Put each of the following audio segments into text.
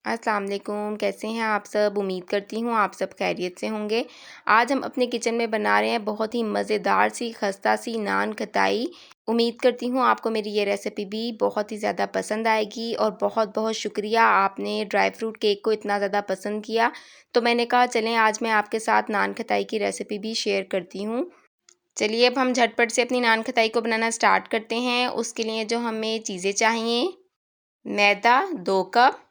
अस्सलाम वालेकुम, कैसे हैं आप सब। उम्मीद करती हूँ आप सब खैरियत से होंगे। आज हम अपने किचन में बना रहे हैं बहुत ही मज़ेदार सी खस्ता सी नान खटाई। उम्मीद करती हूँ आपको मेरी ये रेसिपी भी बहुत ही ज़्यादा पसंद आएगी और बहुत बहुत शुक्रिया आपने ड्राई फ्रूट केक को इतना ज़्यादा पसंद किया, तो मैंने कहा चलें आज मैं आपके साथ नान खटाई की रेसिपी भी शेयर करती हूँ। चलिए अब हम झटपट से अपनी नान खटाई को बनाना स्टार्ट करते हैं। उसके लिए जो हमें चीज़ें चाहिए, मैदा 2 कप,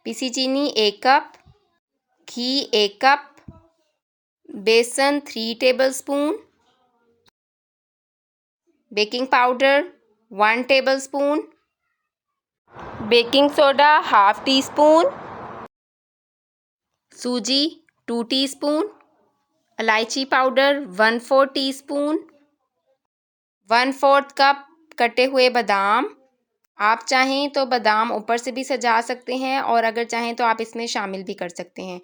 पीसी चीनी 1 कप, घी 1 कप, बेसन 3 tablespoon, baking powder 1 tablespoon, baking soda half tea spoon, सूजी 2 टीस्पून, इलायची पाउडर 1/4 टीस्पून, 1/4 कप कटे हुए बादाम। आप चाहें तो बादाम ऊपर से भी सजा सकते हैं और अगर चाहें तो आप इसमें शामिल भी कर सकते हैं।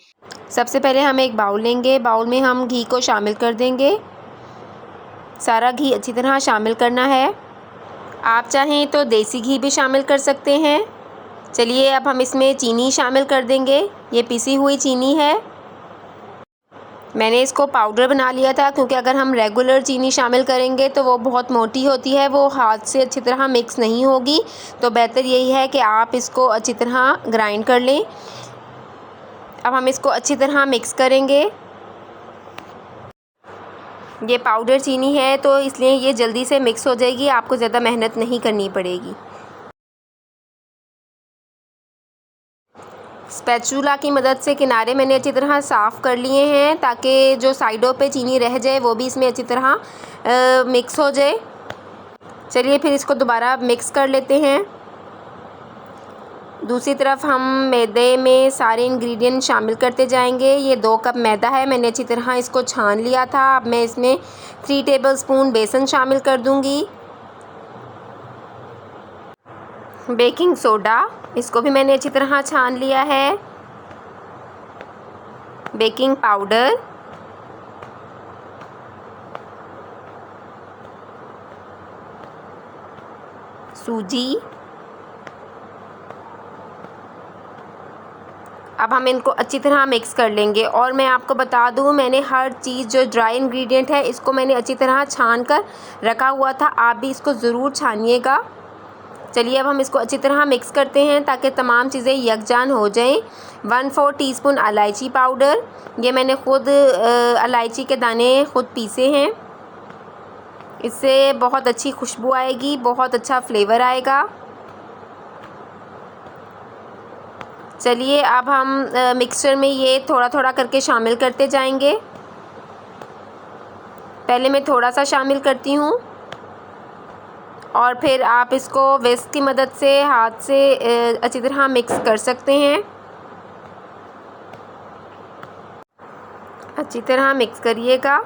सबसे पहले हम एक बाउल लेंगे, बाउल में हम घी को शामिल कर देंगे। सारा घी अच्छी तरह शामिल करना है। आप चाहें तो देसी घी भी शामिल कर सकते हैं। चलिए अब हम इसमें चीनी शामिल कर देंगे। ये पिसी हुई चीनी है, मैंने इसको पाउडर बना लिया था क्योंकि अगर हम रेगुलर चीनी शामिल करेंगे तो वो बहुत मोटी होती है, वो हाथ से अच्छी तरह मिक्स नहीं होगी। तो बेहतर यही है कि आप इसको अच्छी तरह ग्राइंड कर लें। अब हम इसको अच्छी तरह मिक्स करेंगे। ये पाउडर चीनी है तो इसलिए ये जल्दी से मिक्स हो जाएगी, आपको ज़्यादा मेहनत नहीं करनी पड़ेगी। स्पैचुला की मदद से किनारे मैंने अच्छी तरह साफ़ कर लिए हैं ताकि जो साइडों पे चीनी रह जाए वो भी इसमें अच्छी तरह मिक्स हो जाए। चलिए फिर इसको दोबारा मिक्स कर लेते हैं। दूसरी तरफ हम मैदे में सारे इंग्रेडिएंट शामिल करते जाएंगे। ये 2 कप मैदा है, मैंने अच्छी तरह इसको छान लिया था। अब मैं इसमें 3 टेबलस्पून बेसन शामिल कर दूंगी। बेकिंग सोडा, इसको भी मैंने अच्छी तरह छान लिया है। बेकिंग पाउडर, सूजी। अब हम इनको अच्छी तरह मिक्स कर लेंगे और मैं आपको बता दूं मैंने हर चीज़ जो ड्राई इंग्रेडिएंट है इसको मैंने अच्छी तरह छान कर रखा हुआ था, आप भी इसको ज़रूर छानिएगा। चलिए अब हम इसको अच्छी तरह मिक्स करते हैं ताकि तमाम चीज़ें यकजान हो जाएं। 1/4 टीस्पून इलायची पाउडर, ये मैंने ख़ुद इलायची के दाने ख़ुद पीसे हैं, इससे बहुत अच्छी खुशबू आएगी, बहुत अच्छा फ्लेवर आएगा। चलिए अब हम मिक्सचर में ये थोड़ा थोड़ा करके शामिल करते जाएंगे। पहले मैं थोड़ा सा शामिल करती हूँ और फिर आप इसको विस्क की मदद से हाथ से अच्छी तरह मिक्स कर सकते हैं। अच्छी तरह मिक्स करिएगा।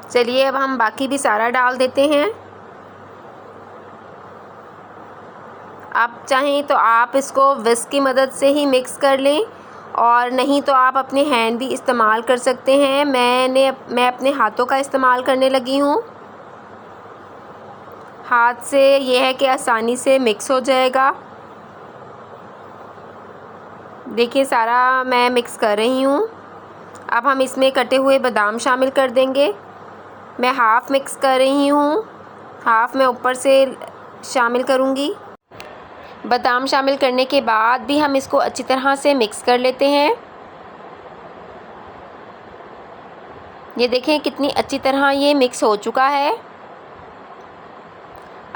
चलिए अब हम बाकी भी सारा डाल देते हैं। आप चाहें तो आप इसको विस्क की मदद से ही मिक्स कर लें और नहीं तो आप अपने हैंड भी इस्तेमाल कर सकते हैं। मैं अपने हाथों का इस्तेमाल करने लगी हूँ। हाथ से ये है कि आसानी से मिक्स हो जाएगा। देखिए सारा मैं मिक्स कर रही हूँ। अब हम इसमें कटे हुए बादाम शामिल कर देंगे। मैं हाफ़ मिक्स कर रही हूँ, हाफ़ मैं ऊपर से शामिल करूँगी। बादाम शामिल करने के बाद भी हम इसको अच्छी तरह से मिक्स कर लेते हैं। ये देखें कितनी अच्छी तरह ये मिक्स हो चुका है।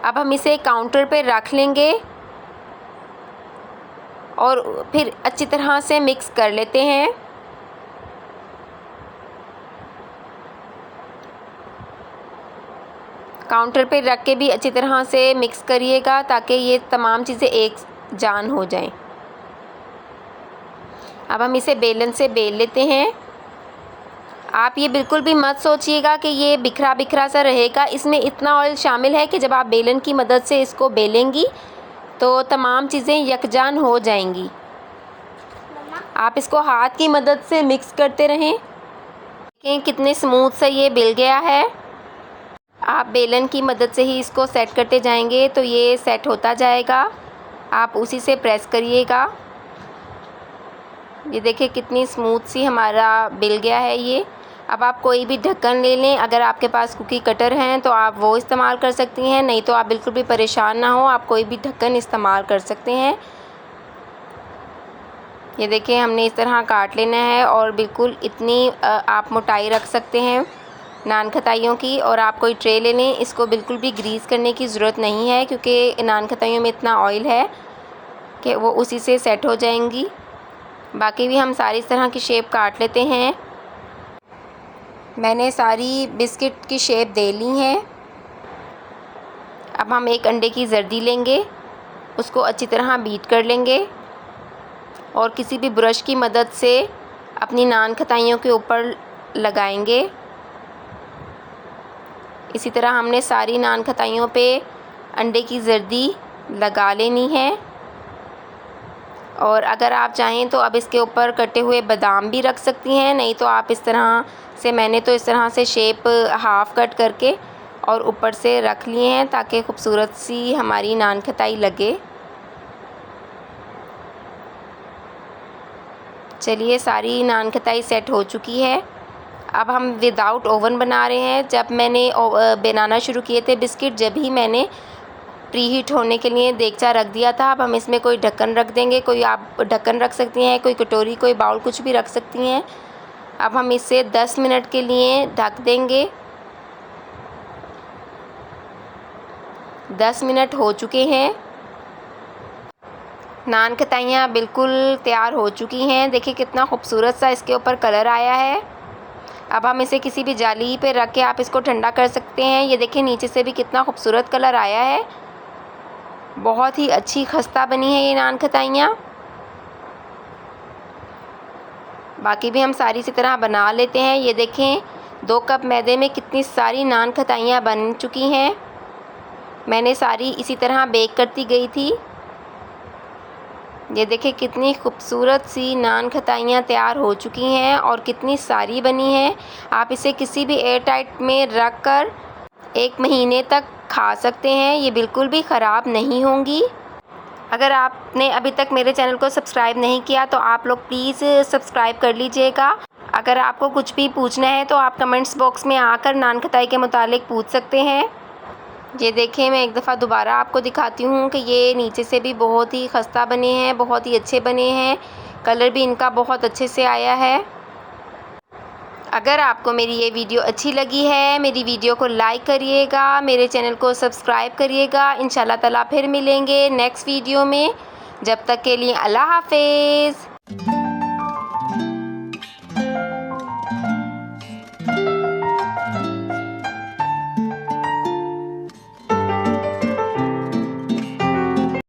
अब हम इसे काउंटर पे रख लेंगे और फिर अच्छी तरह से मिक्स कर लेते हैं। काउंटर पे रख के भी अच्छी तरह से मिक्स करिएगा ताकि ये तमाम चीज़ें एक जान हो जाएं। अब हम इसे बेलन से बेल लेते हैं। आप ये बिल्कुल भी मत सोचिएगा कि ये बिखरा बिखरा सा रहेगा, इसमें इतना ऑयल शामिल है कि जब आप बेलन की मदद से इसको बेलेंगी तो तमाम चीज़ें यकजान हो जाएंगी। आप इसको हाथ की मदद से मिक्स करते रहें। देखें कितने स्मूथ से ये बिल गया है। आप बेलन की मदद से ही इसको सेट करते जाएंगे तो ये सेट होता जाएगा। आप उसी से प्रेस करिएगा। ये देखिए कितनी स्मूथ सी हमारा बिल गया है ये। अब आप कोई भी ढक्कन ले लें। अगर आपके पास कुकी कटर हैं तो आप वो इस्तेमाल कर सकती हैं, नहीं तो आप बिल्कुल भी परेशान ना हो, आप कोई भी ढक्कन इस्तेमाल कर सकते हैं। ये देखिए हमने इस तरह काट लेना है और बिल्कुल इतनी आप मोटाई रख सकते हैं नान खताइयों की। और आप कोई ट्रे ले लें। इसको बिल्कुल भी ग्रीस करने की ज़रूरत नहीं है क्योंकि नान खताइयों में इतना ऑयल है कि वो उसी से सेट हो जाएंगी। बाकी भी हम सारी इस तरह की शेप काट लेते हैं। मैंने सारी बिस्किट की शेप दे ली हैं। अब हम एक अंडे की जर्दी लेंगे, उसको अच्छी तरह बीट कर लेंगे और किसी भी ब्रश की मदद से अपनी नान खताइयों के ऊपर लगाएंगे। इसी तरह हमने सारी नान खताइयों पे अंडे की जर्दी लगा लेनी है। और अगर आप चाहें तो अब इसके ऊपर कटे हुए बादाम भी रख सकती हैं, नहीं तो आप इस तरह से, मैंने तो इस तरह से शेप हाफ़ कट करके और ऊपर से रख लिए हैं ताकि खूबसूरत सी हमारी नान खताई लगे। चलिए सारी नान खताई सेट हो चुकी है। अब हम विदाउट ओवन बना रहे हैं। जब मैंने बनाना शुरू किए थे बिस्किट, जब ही मैंने प्री हीट होने के लिए देगचा रख दिया था। अब हम इसमें कोई ढक्कन रख देंगे। कोई आप ढक्कन रख सकती हैं, कोई कटोरी, कोई बाउल, कुछ भी रख सकती हैं। अब हम इसे 10 मिनट के लिए ढक देंगे। 10 मिनट हो चुके हैं। नान खताइयाँ बिल्कुल तैयार हो चुकी हैं। देखिए कितना खूबसूरत सा इसके ऊपर कलर आया है। अब हम इसे किसी भी जाली पे रख के आप इसको ठंडा कर सकते हैं। ये देखिए नीचे से भी कितना खूबसूरत कलर आया है। बहुत ही अच्छी खस्ता बनी है ये नान खताइयाँ। बाकी भी हम सारी इसी तरह बना लेते हैं। ये देखें 2 कप मैदे में कितनी सारी नान खताइयाँ बन चुकी हैं। मैंने सारी इसी तरह बेक करती गई थी। ये देखिए कितनी खूबसूरत सी नान खताइयाँ तैयार हो चुकी हैं और कितनी सारी बनी हैं। आप इसे किसी भी एयर टाइट में रख कर 1 महीने तक खा सकते हैं। ये बिल्कुल भी ख़राब नहीं होंगी। अगर आपने अभी तक मेरे चैनल को सब्सक्राइब नहीं किया तो आप लोग प्लीज़ सब्सक्राइब कर लीजिएगा। अगर आपको कुछ भी पूछना है तो आप कमेंट्स बॉक्स में आकर नान खताई के मुतालिक पूछ सकते हैं। ये देखें मैं एक दफ़ा दोबारा आपको दिखाती हूँ कि ये नीचे से भी बहुत ही खस्ता बने हैं, बहुत ही अच्छे बने हैं। कलर भी इनका बहुत अच्छे से आया है। अगर आपको मेरी ये वीडियो अच्छी लगी है, मेरी वीडियो को लाइक करिएगा, मेरे चैनल को सब्सक्राइब करिएगा। इंशाल्लाह ताला फिर मिलेंगे नेक्स्ट वीडियो में। जब तक के लिए अल्लाह हाफ़िज़।